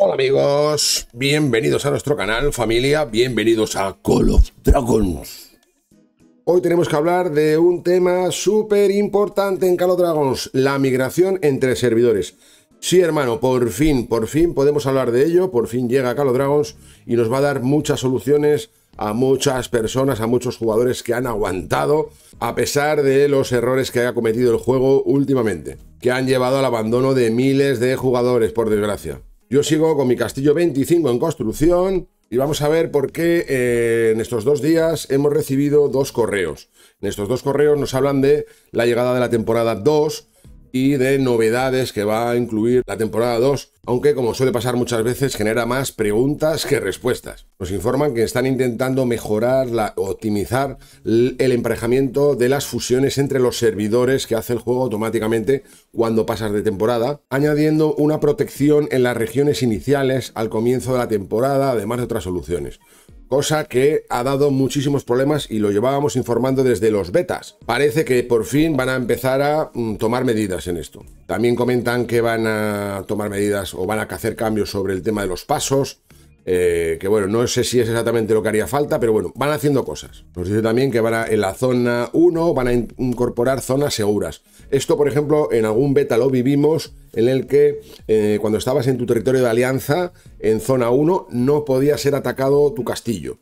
Hola amigos, bienvenidos a nuestro canal, familia, bienvenidos a Call of Dragons. Hoy tenemos que hablar de un tema súper importante en Call of Dragons, la migración entre servidores. Sí, hermano, por fin podemos hablar de ello, por fin llega Call of Dragons y nos va a dar muchas soluciones a muchas personas, a muchos jugadores que han aguantado a pesar de los errores que haya cometido el juego últimamente, que han llevado al abandono de miles de jugadores, por desgracia. Yo sigo con mi castillo 25 en construcción y vamos a ver por qué en estos 2 días hemos recibido 2 correos. En estos 2 correos nos hablan de la llegada de la temporada 2 y de novedades que va a incluir la temporada 2, aunque como suele pasar muchas veces genera más preguntas que respuestas. Nos informan que están intentando mejorar, optimizar el emparejamiento de las fusiones entre los servidores que hace el juego automáticamente cuando pasas de temporada, añadiendo una protección en las regiones iniciales al comienzo de la temporada, además de otras soluciones. Cosa que ha dado muchísimos problemas y lo llevábamos informando desde los betas. Parece que por fin van a empezar a tomar medidas en esto. También comentan que van a tomar medidas o van a hacer cambios sobre el tema de los pasos. Que bueno, no sé si es exactamente lo que haría falta, pero bueno, van haciendo cosas. Nos dice también que en la zona 1 van a incorporar zonas seguras. Esto, por ejemplo, en algún beta lo vivimos, en el que cuando estabas en tu territorio de alianza, en zona 1, no podía ser atacado tu castillo.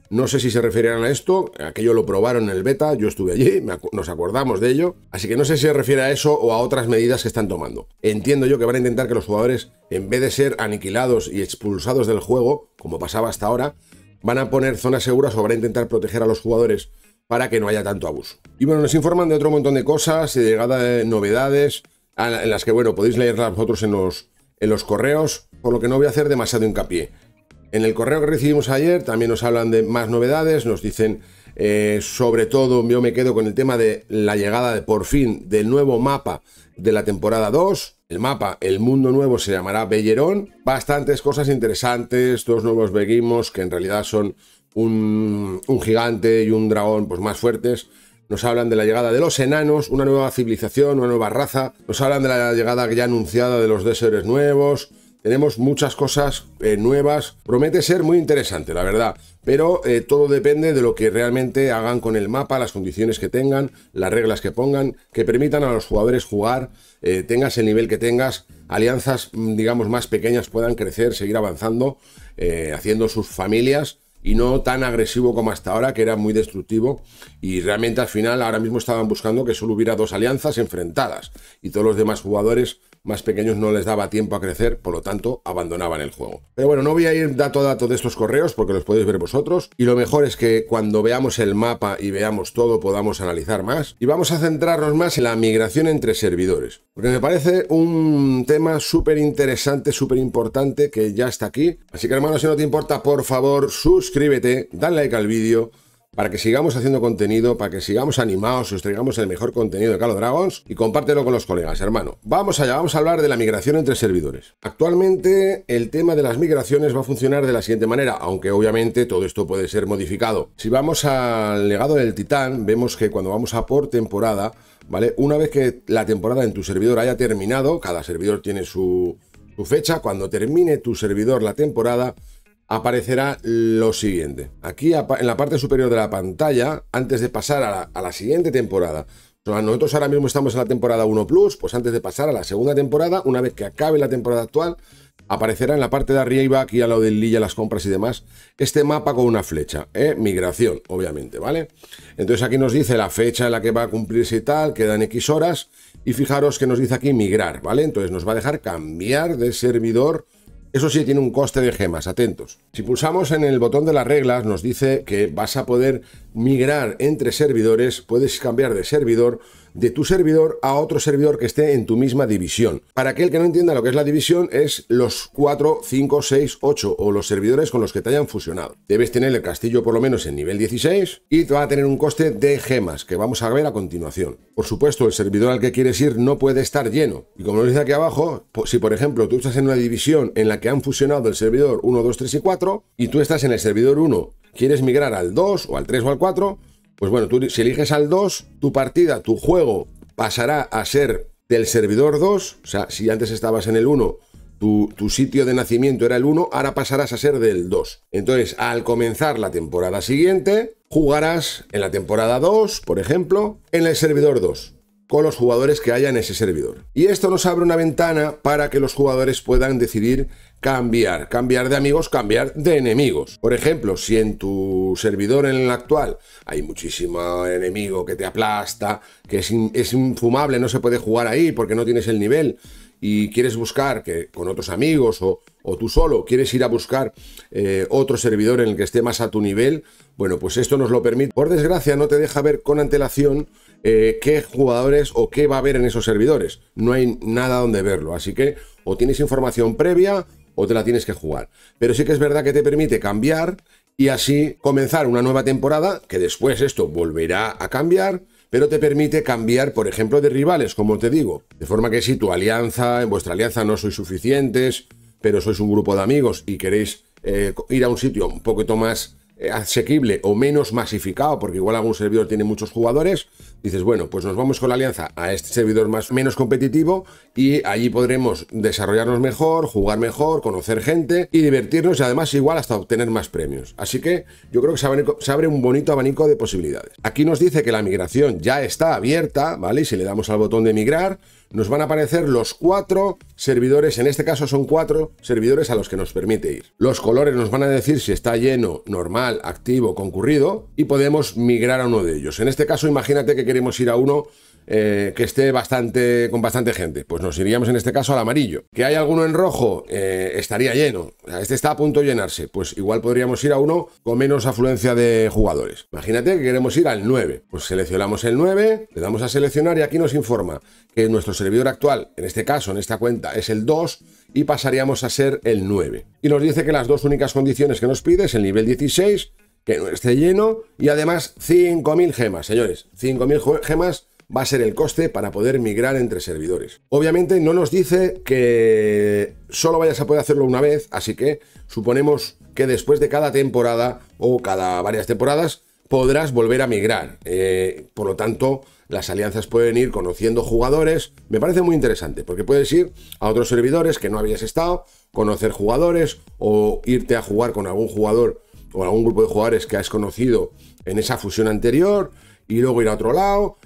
No sé si se referirán a esto, aquello lo probaron en el beta, yo estuve allí, nos acordamos de ello, así que no sé si se refiere a eso o a otras medidas que están tomando. Entiendo yo que van a intentar que los jugadores, en vez de ser aniquilados y expulsados del juego, como pasaba hasta ahora, van a poner zonas seguras o van a intentar proteger a los jugadores para que no haya tanto abuso. Y bueno, nos informan de otro montón de cosas, de llegada de novedades, en las que bueno, podéis leerlas vosotros en los correos, por lo que no voy a hacer demasiado hincapié. En el correo que recibimos ayer también nos hablan de más novedades, nos dicen sobre todo, yo me quedo con el tema de la llegada de por fin del nuevo mapa de la temporada 2. El mapa, el mundo nuevo, se llamará Bellerón. Bastantes cosas interesantes, 2 nuevos beguimos que en realidad son un gigante y un dragón pues más fuertes. Nos hablan de la llegada de los enanos, una nueva civilización, una nueva raza. Nos hablan de la llegada ya anunciada de los deseres nuevos. Tenemos muchas cosas nuevas, promete ser muy interesante, la verdad, pero todo depende de lo que realmente hagan con el mapa, las condiciones que tengan, las reglas que pongan, que permitan a los jugadores jugar, tengas el nivel que tengas, alianzas, digamos, más pequeñas puedan crecer, seguir avanzando, haciendo sus familias y no tan agresivo como hasta ahora, que era muy destructivo y realmente al final ahora mismo estaban buscando que solo hubiera 2 alianzas enfrentadas y todos los demás jugadores más pequeños no les daba tiempo a crecer, por lo tanto abandonaban el juego. Pero bueno, no voy a ir dato a dato de estos correos porque los podéis ver vosotros y lo mejor es que cuando veamos el mapa y veamos todo podamos analizar más y vamos a centrarnos más en la migración entre servidores, porque me parece un tema súper interesante, súper importante que ya está aquí. Así que hermano, si no te importa, por favor suscríbete, dale like al vídeo para que sigamos haciendo contenido, para que sigamos animados, os traigamos el mejor contenido de Call of Dragons y compártelo con los colegas, hermano. Vamos allá, vamos a hablar de la migración entre servidores. Actualmente el tema de las migraciones va a funcionar de la siguiente manera, aunque obviamente todo esto puede ser modificado. Si vamos al legado del titán, vemos que cuando vamos a por temporada, ¿vale? Una vez que la temporada en tu servidor haya terminado, cada servidor tiene su fecha, cuando termine tu servidor la temporada, aparecerá lo siguiente. Aquí en la parte superior de la pantalla, antes de pasar a la siguiente temporada, nosotros ahora mismo estamos en la temporada 1 Plus, pues antes de pasar a la segunda temporada, una vez que acabe la temporada actual, aparecerá en la parte de arriba, aquí a lo del lilla, las compras y demás, este mapa con una flecha, migración, obviamente, ¿vale? Entonces aquí nos dice la fecha en la que va a cumplirse y tal, quedan X horas, y fijaros que nos dice aquí migrar, ¿vale? Entonces nos va a dejar cambiar de servidor. Eso sí, tiene un coste de gemas, atentos. Si pulsamos en el botón de las reglas, nos dice que vas a poder migrar entre servidores, puedes cambiar de servidor, de tu servidor a otro servidor que esté en tu misma división. Para aquel que no entienda lo que es la división, es los 4, 5, 6, 8 o los servidores con los que te hayan fusionado. Debes tener el castillo por lo menos en nivel 16 y te va a tener un coste de gemas, que vamos a ver a continuación. Por supuesto, el servidor al que quieres ir no puede estar lleno. Y como nos dice aquí abajo, si por ejemplo tú estás en una división en la que han fusionado el servidor 1, 2, 3 y 4 y tú estás en el servidor 1, quieres migrar al 2 o al 3 o al 4, pues bueno, tú si eliges al 2, tu partida, tu juego pasará a ser del servidor 2, o sea, si antes estabas en el 1, tu sitio de nacimiento era el 1, ahora pasarás a ser del 2. Entonces, al comenzar la temporada siguiente, jugarás en la temporada 2, por ejemplo, en el servidor 2, con los jugadores que haya en ese servidor. Y esto nos abre una ventana para que los jugadores puedan decidir cambiar de amigos, cambiar de enemigos. Por ejemplo, si en tu servidor, en el actual, hay muchísimo enemigo que te aplasta, que es infumable, no se puede jugar ahí porque no tienes el nivel, y quieres buscar que con otros amigos o tú solo quieres ir a buscar otro servidor en el que esté más a tu nivel, bueno, pues esto nos lo permite. Por desgracia, no te deja ver con antelación qué jugadores o qué va a haber en esos servidores. No hay nada donde verlo, así que o tienes información previa o te la tienes que jugar. Pero sí que es verdad que te permite cambiar y así comenzar una nueva temporada, que después esto volverá a cambiar, pero te permite cambiar, por ejemplo, de rivales, como te digo. De forma que si tu alianza, en vuestra alianza no sois suficientes, pero sois un grupo de amigos y queréis ir a un sitio un poquito más asequible o menos masificado, porque igual algún servidor tiene muchos jugadores, dices, bueno, pues nos vamos con la alianza a este servidor menos competitivo y allí podremos desarrollarnos mejor, jugar mejor, conocer gente y divertirnos y además igual hasta obtener más premios. Así que yo creo que se abre un bonito abanico de posibilidades. Aquí nos dice que la migración ya está abierta, ¿vale? Y si le damos al botón de migrar, nos van a aparecer los 4 servidores, en este caso son 4 servidores a los que nos permite ir. Los colores nos van a decir si está lleno, normal, activo, concurrido, y podemos migrar a uno de ellos. En este caso, imagínate que queremos ir a uno que esté con bastante gente, pues nos iríamos en este caso al amarillo. Que hay alguno en rojo, estaría lleno, este está a punto de llenarse, pues igual podríamos ir a uno con menos afluencia de jugadores. Imagínate que queremos ir al 9, pues seleccionamos el 9, le damos a seleccionar y aquí nos informa que nuestro servidor actual, en este caso, en esta cuenta, es el 2 y pasaríamos a ser el 9. Y nos dice que las dos únicas condiciones que nos pide es el nivel 16, que no esté lleno y además 5.000 gemas, señores, 5.000 gemas va a ser el coste para poder migrar entre servidores. Obviamente no nos dice que solo vayas a poder hacerlo una vez, así que suponemos que después de cada temporada o cada varias temporadas podrás volver a migrar. Por lo tanto, las alianzas pueden ir conociendo jugadores. Me parece muy interesante porque puedes ir a otros servidores que no habías estado, conocer jugadores o irte a jugar con algún jugador o algún grupo de jugadores que has conocido en esa fusión anterior y luego ir a otro lado.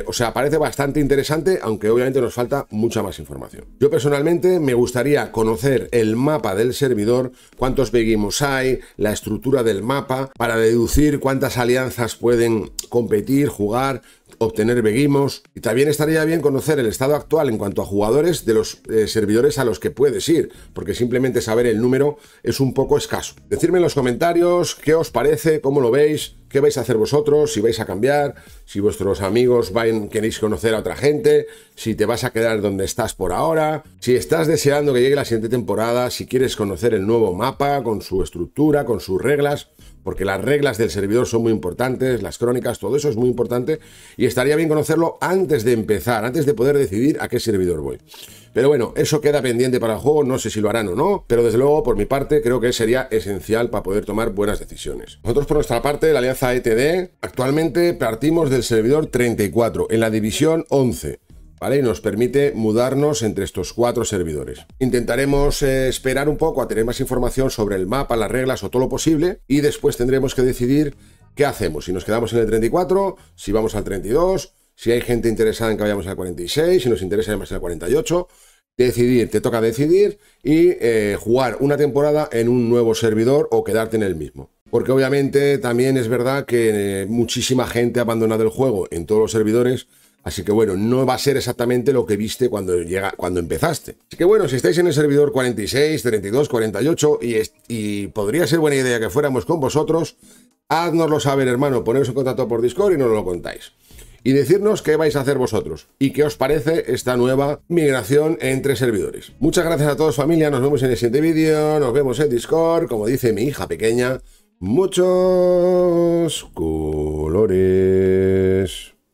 O sea, parece bastante interesante, aunque obviamente nos falta mucha más información. Yo personalmente me gustaría conocer el mapa del servidor, cuántos beguimos hay, la estructura del mapa, para deducir cuántas alianzas pueden competir, jugar, obtener beguimos. Y también estaría bien conocer el estado actual en cuanto a jugadores de los servidores a los que puedes ir, porque simplemente saber el número es un poco escaso. Decidme en los comentarios qué os parece, cómo lo veis, qué vais a hacer vosotros, si vais a cambiar, si vuestros amigos queréis conocer a otra gente, si te vas a quedar donde estás por ahora, si estás deseando que llegue la siguiente temporada, si quieres conocer el nuevo mapa con su estructura, con sus reglas, porque las reglas del servidor son muy importantes, las crónicas, todo eso es muy importante y estaría bien conocerlo antes de empezar, antes de poder decidir a qué servidor voy. Pero bueno, eso queda pendiente para el juego, no sé si lo harán o no, pero desde luego por mi parte creo que sería esencial para poder tomar buenas decisiones. Nosotros por nuestra parte, la alianza ETD, actualmente partimos del servidor 34, en la división 11. ¿Vale? Y nos permite mudarnos entre estos 4 servidores. Intentaremos esperar un poco a tener más información sobre el mapa, las reglas o todo lo posible y después tendremos que decidir qué hacemos, si nos quedamos en el 34, si vamos al 32, si hay gente interesada en que vayamos al 46, si nos interesa más al 48, decidir, te toca decidir y jugar una temporada en un nuevo servidor o quedarte en el mismo. Porque obviamente también es verdad que muchísima gente ha abandonado el juego en todos los servidores. Así que bueno, no va a ser exactamente lo que viste cuando empezaste. Así que bueno, si estáis en el servidor 46, 32, 48 y podría ser buena idea que fuéramos con vosotros, háznoslo saber, hermano, poneros en contacto por Discord y nos lo contáis. Y decirnos qué vais a hacer vosotros y qué os parece esta nueva migración entre servidores. Muchas gracias a todos, familia, nos vemos en el siguiente vídeo, nos vemos en Discord, como dice mi hija pequeña, muchos colores.